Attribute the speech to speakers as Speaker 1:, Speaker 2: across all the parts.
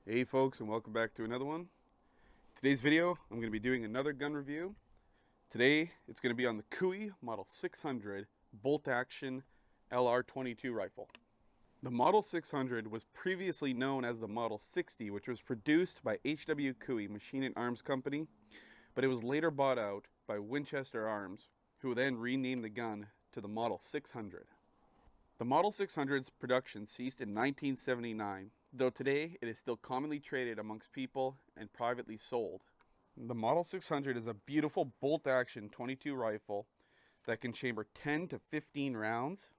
Speaker 1: Hey folks, and welcome back to another one. Today's video, I'm going to be doing another gun review. Today, it's going to be on the Cooey Model 600 bolt action LR22 rifle. The Model 600 was previously known as the Model 60, which was produced by H.W. Cooey Machine and Arms Company, but it was later bought out by Winchester Arms, who then renamed the gun to the Model 600. The Model 600's production ceased in 1979, though today it is still commonly traded amongst people and privately sold. The Model 600 is a beautiful bolt-action .22 rifle that can chamber 10 to 15 rounds.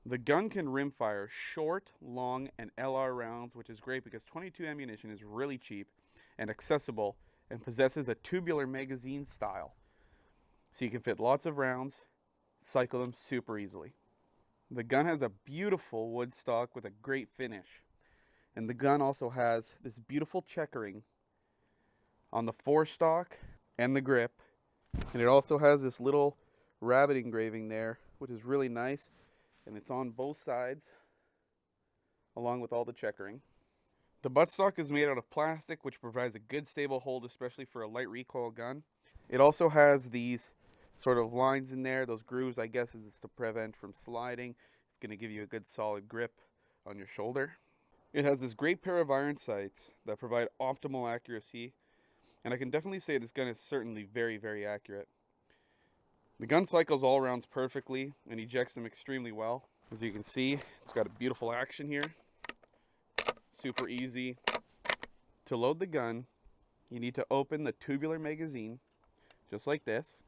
Speaker 1: The gun can rimfire short, long, and LR rounds, which is great because .22 ammunition is really cheap and accessible and possesses a tubular magazine style, so you can fit lots of rounds, cycle them super easily. The gun has a beautiful wood stock with a great finish. And the gun also has this beautiful checkering on the forestock and the grip. And it also has this little rabbit engraving there, which is really nice. And it's on both sides, along with all the checkering. The buttstock is made out of plastic, which provides a good stable hold, especially for a light recoil gun. It also has these sort of lines in there, those grooves, I guess, is to prevent from sliding. It's going to give you a good solid grip on your shoulder. It has this great pair of iron sights that provide optimal accuracy, and I can definitely say this gun is certainly very, very accurate. The gun cycles all rounds perfectly and ejects them extremely well. As you can see, it's got a beautiful action here. Super easy. To load the gun, you need to open the tubular magazine, just like this.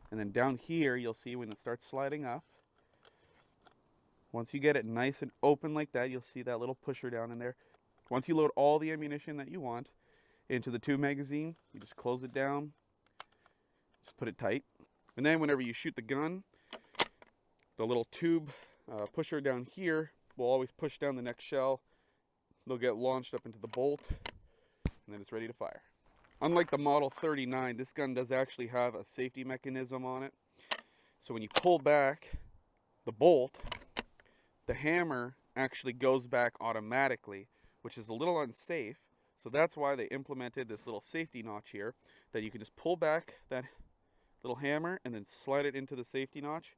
Speaker 1: And then down here, you'll see when it starts sliding up. Once you get it nice and open like that, you'll see that little pusher down in there. Once you load all the ammunition that you want into the tube magazine, you just close it down, just put it tight. And then whenever you shoot the gun, the little tube pusher down here will always push down the next shell. They'll get launched up into the bolt, and then it's ready to fire. Unlike the Model 39, this gun does actually have a safety mechanism on it. So when you pull back the bolt, the hammer actually goes back automatically, which is a little unsafe. So that's why they implemented this little safety notch here, that you can just pull back that little hammer and then slide it into the safety notch.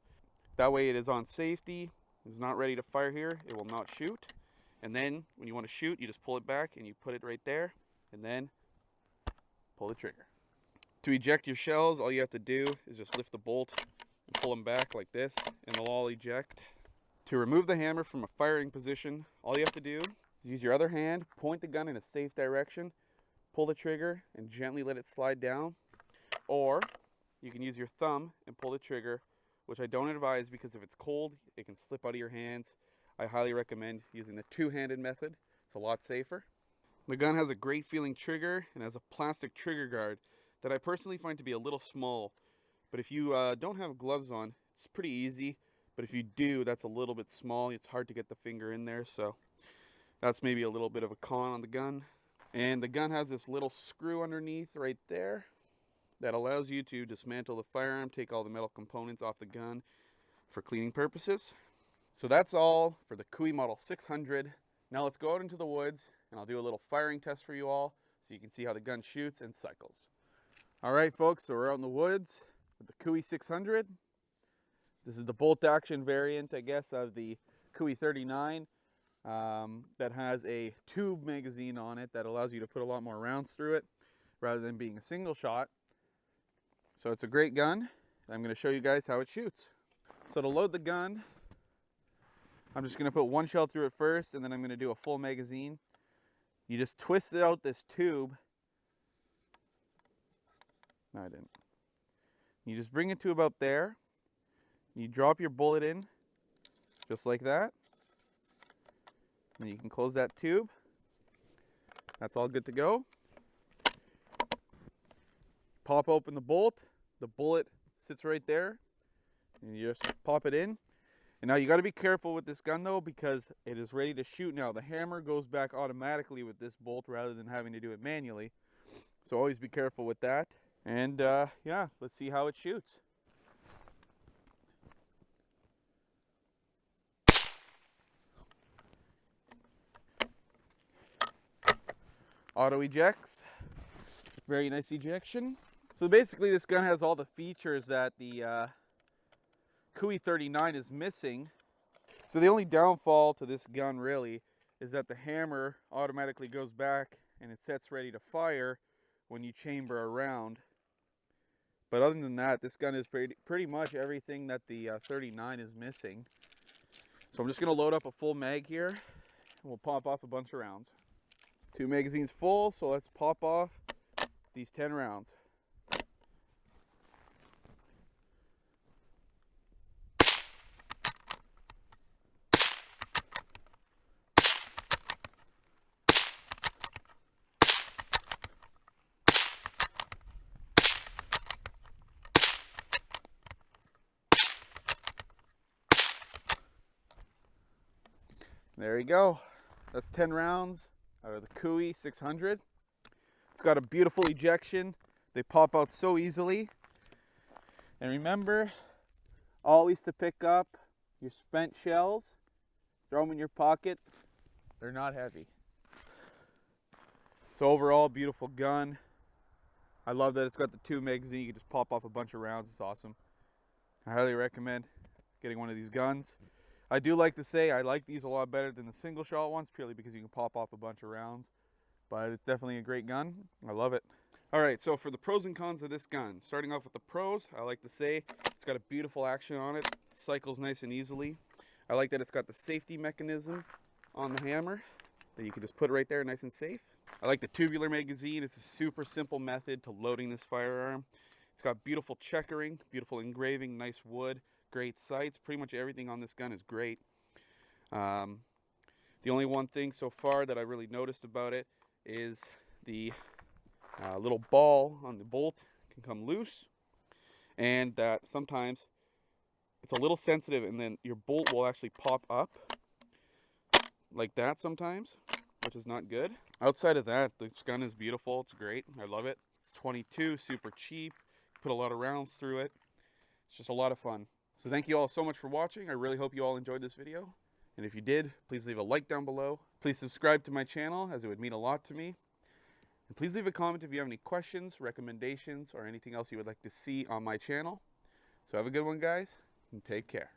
Speaker 1: That way it is on safety, it's not ready to fire here, it will not shoot. And then when you want to shoot, you just pull it back and you put it right there, and then pull the trigger. To eject your shells, all you have to do is just lift the bolt and pull them back like this, and they'll all eject. To remove the hammer from a firing position, all you have to do is use your other hand, point the gun in a safe direction, pull the trigger, and gently let it slide down. Or you can use your thumb and pull the trigger, which I don't advise because if it's cold, it can slip out of your hands. I highly recommend using the two-handed method. It's a lot safer. The gun has a great feeling trigger and has a plastic trigger guard that I personally find to be a little small. But if you don't have gloves on, it's pretty easy. But if you do, that's a little bit small. It's hard to get the finger in there, so that's maybe a little bit of a con on the gun. And the gun has this little screw underneath right there that allows you to dismantle the firearm, take all the metal components off the gun for cleaning purposes. So that's all for the Cooey Model 600. Now let's go out into the woods and I'll do a little firing test for you all so you can see how the gun shoots and cycles. All right, folks, so we're out in the woods with the Cooey 600. This is the bolt action variant, I guess, of the Cooey 39 that has a tube magazine on it that allows you to put a lot more rounds through it rather than being a single shot. So it's a great gun. I'm going to show you guys how it shoots. So to load the gun, I'm just going to put one shell through it first, and then I'm going to do a full magazine. You just twist out this tube. No, I didn't. You just bring it to about there. You drop your bullet in, just like that. And you can close that tube. That's all good to go. Pop open the bolt. The bullet sits right there. And you just pop it in. And now you got to be careful with this gun though, because it is ready to shoot now. The hammer goes back automatically with this bolt rather than having to do it manually. So always be careful with that. And yeah, let's see how it shoots. Auto ejects. Very nice ejection. So basically this gun has all the features that the Cooey 39 is missing. So the only downfall to this gun really is that the hammer automatically goes back and it sets ready to fire when you chamber a round. But other than that, this gun is pretty much everything that the 39 is missing. So I'm just going to load up a full mag here and we'll pop off a bunch of rounds. 2 magazines full, so let's pop off these 10 rounds. There you go. That's 10 rounds out of the Cooey 600. It's got a beautiful ejection. They pop out so easily. And remember, always to pick up your spent shells, throw them in your pocket. They're not heavy. So overall, beautiful gun. I love that it's got the 2 magazine. You can just pop off a bunch of rounds. It's awesome. I highly recommend getting one of these guns. I do like to say I like these a lot better than the single shot ones, purely because you can pop off a bunch of rounds. But it's definitely a great gun. I love it. Alright, so for the pros and cons of this gun, starting off with the pros, I like to say it's got a beautiful action on it. Cycles nice and easily. I like that it's got the safety mechanism on the hammer that you can just put right there nice and safe. I like the tubular magazine. It's a super simple method to loading this firearm. It's got beautiful checkering, beautiful engraving, nice wood, great sights. Pretty much everything on this gun is great. The only one thing so far that I really noticed about it is the little ball on the bolt can come loose, and that sometimes it's a little sensitive and then your bolt will actually pop up like that sometimes, which is not good. Outside of that, this gun is beautiful. It's great. I love it. It's 22, super cheap. Put a lot of rounds through it. It's just a lot of fun. So thank you all so much for watching. I really hope you all enjoyed this video. And if you did, please leave a like down below. Please subscribe to my channel, as it would mean a lot to me. And please leave a comment if you have any questions, recommendations, or anything else you would like to see on my channel. So have a good one, guys, and take care.